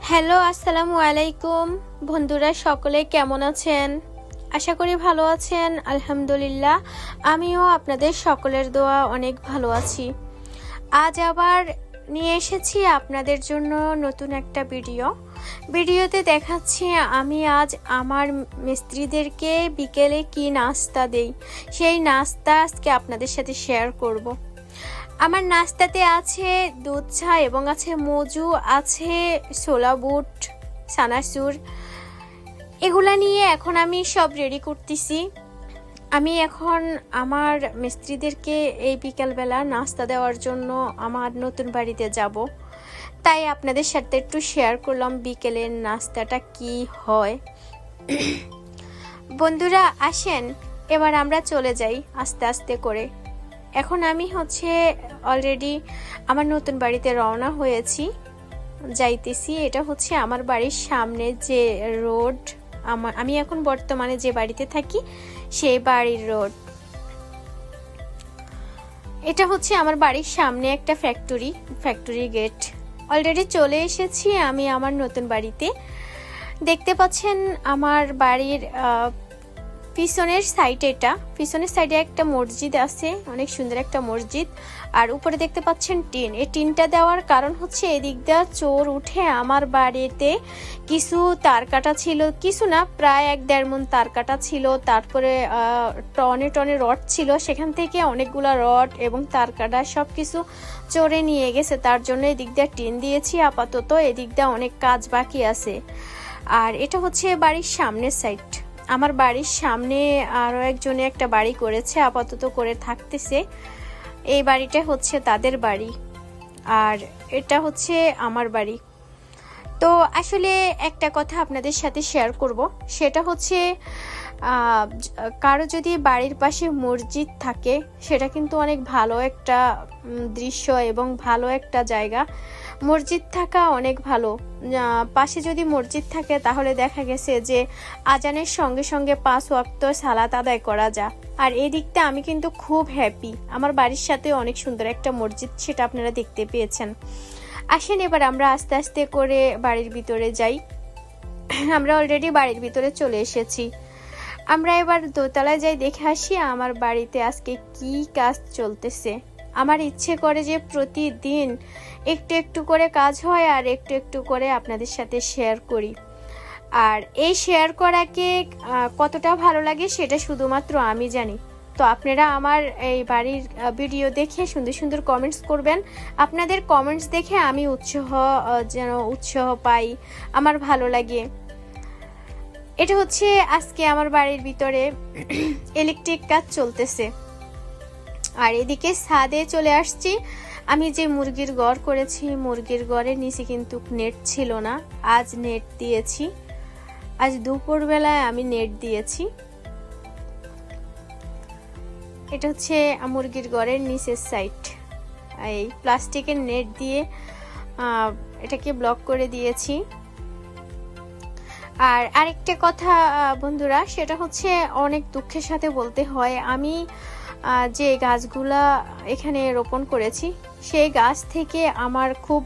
Hello, আসসালামু আলাইকুম বন্ধুরা, সকলে কেমন আছেন? আশা করি ভালো আছেন। আলহামদুলিল্লাহ, আমিও আপনাদের সকলের দোয়া অনেক ভালো আছি। আজ আবার নিয়ে এসেছি আপনাদের জন্য নতুন একটা ভিডিওতে দেখাচ্ছি আমি আজ আমার মিস্ত্রিদেরকে বিকেলে কি নাস্তা দেই, সেই নাস্তা আজকে আপনাদের সাথে শেয়ার করব। আমার নাস্তাতে আছে দুধ চা এবং আছে মজু, আছে ছোলা বুট, চানাচুর। এগুলা নিয়ে এখন আমি সব রেডি করতেছি। আমি এখন আমার মিস্ত্রিদেরকে এই বিকালবেলা নাস্তা দেওয়ার জন্য আমার নতুন বাড়িতে যাব, তাই আপনাদের সাথে একটু শেয়ার করলাম বিকেলের নাস্তাটা কি হয়। বন্ধুরা আসেন, এবার আমরা চলে যাই আস্তে আস্তে করে। এখন আমি অলরেডি আমার নতুন বাড়িতে রওনা হয়েছি, যাইতেছি। এটা হচ্ছে আমার বাড়ির সামনে যে রোড, আমি এখন বর্তমানে যে বাড়িতে থাকি সেই বাড়ির রোড। এটা হচ্ছে আমার বাড়ির সামনে একটা ফ্যাক্টরি গেট। অলরেডি চলে এসেছি আমি আমার নতুন বাড়িতে। দেখতে পাচ্ছেন আমার বাড়ির পিছনের সাইডে একটা মসজিদ আছে, অনেক সুন্দর একটা মসজিদ। আর উপরে দেখতে পাচ্ছেন টিন। এই টিনটা দেওয়ার কারণ হচ্ছে এদিক দিয়ে চোর উঠে আমার বাড়িতে কিছু তার কাটা ছিল, কিছু না, প্রায় 1-1.5 মণ তার কাটা ছিল। তারপরে টনে রড ছিল, সেখান থেকে অনেকগুলা রড এবং তার কাটা সবকিছু চোরে নিয়ে গেছে। তার জন্য এদিক দিয়ে টিন দিয়েছি আপাতত। এদিক দিয়ে অনেক কাজ বাকি আছে। আর এটা হচ্ছে বাড়ির সামনের সাইড। আমার বাড়ির সামনে আরো একজনে একটা বাড়ি করেছে, আপাতত করে থাকতেছে। এই বাড়িটা হচ্ছে তাদের বাড়ি আর এটা হচ্ছে আমার বাড়ি। তো আসলে একটা কথা আপনাদের সাথে শেয়ার করব, সেটা হচ্ছে কারো যদি বাড়ির পাশে মসজিদ থাকে সেটা কিন্তু অনেক ভালো একটা দৃশ্য এবং ভালো একটা জায়গা। মসজিদ থাকা অনেক ভালো। পাশে যদি মসজিদ থাকে তাহলে দেখা গেছে যে আজানের সঙ্গে সঙ্গে 5 ওয়াক্ত সালাত আদায় করা যায়। আর এই দিকটা আমি কিন্তু খুব হ্যাপি। আমার বাড়ির সাথে অনেক সুন্দর একটা মসজিদ, সেটা আপনারা দেখতে পেয়েছেন। আসেন এবার আমরা আস্তে আস্তে করে বাড়ির ভিতরে যাই। আমরা অলরেডি বাড়ির ভিতরে চলে এসেছি। আমরা এবার দোতলায় যাই, দেখে আসি আমার বাড়িতে আজকে কি কাজ চলতেছে। আমার ইচ্ছে করে যে প্রতিদিন একটু একটু করে কাজ হয় আর একটু একটু করে আপনাদের সাথে শেয়ার করি। আর এই শেয়ার করাকে কতটা ভালো লাগে সেটা শুধুমাত্র আমি জানি। তো আপনারা আমার এই বাড়ির ভিডিও দেখে সুন্দর সুন্দর কমেন্টস করবেন। আপনাদের কমেন্টস দেখে আমি উৎসাহ পাই, আমার ভালো লাগে। এটা হচ্ছে আজকে আমার বাড়ির ভিতরে ইলেকট্রিক কাজ চলতেছে। আর এদিকে ছাদে চলে আসছি। আমি যে মুরগির ঘর করেছি, মুরগির ঘরের নিচে কিন্তু নেট ছিল না, আজ নেট দিয়েছি। আজ দুপুরবেলায় আমি নেট দিয়েছি। এটা হচ্ছে মুরগির ঘরের নিচের সাইড। এই প্লাস্টিকের নেট দিয়ে এটাকে ব্লক করে দিয়েছি। আর আরেকটা কথা বন্ধুরা, সেটা হচ্ছে অনেক দুঃখের সাথে বলতে হয়, আমি যে গাছগুলা এখানে রোপণ করেছি সেই গাছ থেকে আমার খুব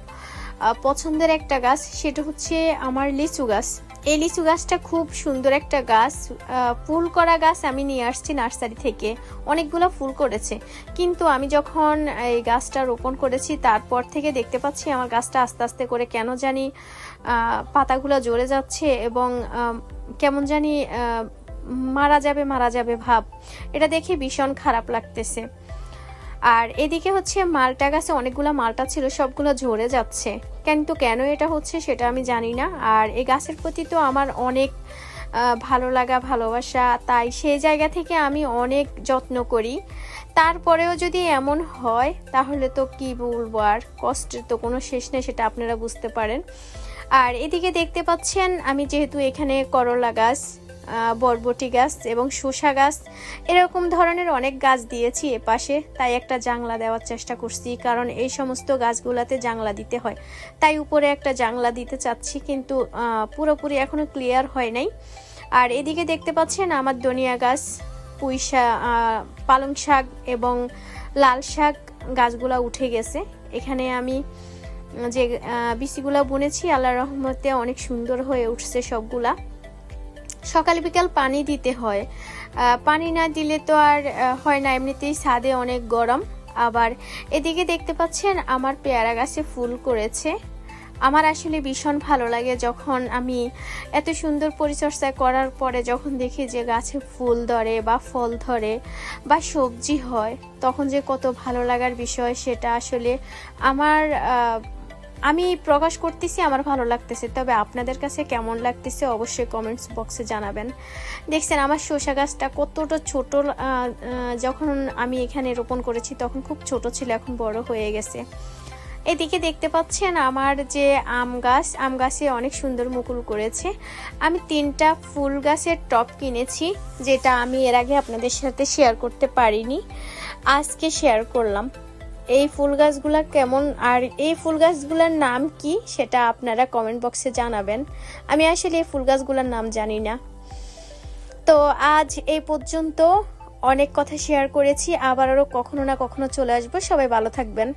পছন্দের একটা গাছ, সেটা হচ্ছে আমার লিচু গাছ। এই লিচু গাছটা খুব সুন্দর একটা গাছ, ফুল করা গাছ। আমি নিয়ে আসছি নার্সারি থেকে, অনেকগুলো ফুল করেছে। কিন্তু আমি যখন এই গাছটা রোপণ করেছি তারপর থেকে দেখতে পাচ্ছি আমার গাছটা আস্তে আস্তে করে কেন জানি পাতাগুলো ঝরে যাচ্ছে এবং কেমন জানি মারা যাবে ভাব। এটা দেখে ভীষণ খারাপ লাগতেছে। আর এদিকে হচ্ছে মালটা গাছে অনেকগুলো মালটা ছিল, সবগুলো ঝরে যাচ্ছে। কিন্তু কেন এটা হচ্ছে সেটা আমি জানি না। আর এই গাছের প্রতি তো আমার অনেক ভালো লাগা, ভালোবাসা, তাই সেই জায়গা থেকে আমি অনেক যত্ন করি। তারপরেও যদি এমন হয় তাহলে তো কি বলবো, আর কষ্টের তো কোনো শেষ নেই, সেটা আপনারা বুঝতে পারেন। আর এদিকে দেখতে পাচ্ছেন আমি যেহেতু এখানে করলা গাছ, বরবটি গাছ এবং শসা গাছ, এরকম ধরনের অনেক গাছ দিয়েছি এপাশে, তাই একটা জানলা দেওয়ার চেষ্টা করছি, কারণ এই সমস্ত গাছগুলাতে জানলা দিতে হয়। তাই উপরে একটা জানলা দিতে চাচ্ছি, কিন্তু পুরোপুরি এখনো ক্লিয়ার হয় নাই। আর এদিকে দেখতে পাচ্ছেন আমার ধনিয়া গাছ, পুঁই শাক, পালং শাক এবং লাল শাক গাছগুলা উঠে গেছে। এখানে আমি যে বিচিগুলা বুনেছি আল্লাহর রহমতে অনেক সুন্দর হয়ে উঠছে সবগুলা। সকাল বিকাল পানি দিতে হয়, পানি না দিলে তো আর হয় না, এমনিতেই ছাদে অনেক গরম। আবার এদিকে দেখতে পাচ্ছেন আমার পেয়ারা গাছে ফুল করেছে। আমার আসলে ভীষণ ভালো লাগে যখন আমি এত সুন্দর পরিচর্যা করার পরে যখন দেখি যে গাছে ফুল ধরে বা ফল ধরে বা সবজি হয়, তখন যে কত ভালো লাগার বিষয় সেটা আসলে আমার আমি প্রকাশ করতেছি, আমার ভালো লাগতেছে। তবে আপনাদের কাছে কেমন লাগতেছে অবশ্যই কমেন্টস বক্সে জানাবেন। দেখছেন আমার শসা গাছটা কতটা ছোট, যখন আমি এখানে রোপণ করেছি তখন খুব ছোট ছিল, এখন বড় হয়ে গেছে। এদিকে দেখতে পাচ্ছেন আমার যে আম গাছে অনেক সুন্দর মুকুল করেছে। আমি 3টা ফুল গাছের টব কিনেছি, যেটা আমি এর আগে আপনাদের সাথে শেয়ার করতে পারিনি, আজকে শেয়ার করলাম। এই ফুল গাছগুলা কেমন আর এই ফুল গাছগুলোর নাম কি সেটা আপনারা কমেন্ট বক্সে জানাবেন। আমি আসলে এই ফুল গাছগুলোর নাম জানি না। তো আজ এই পর্যন্ত, অনেক কথা শেয়ার করেছি, আবার আরো কখনো না কখনো চলে আসবো। সবাই ভালো থাকবেন।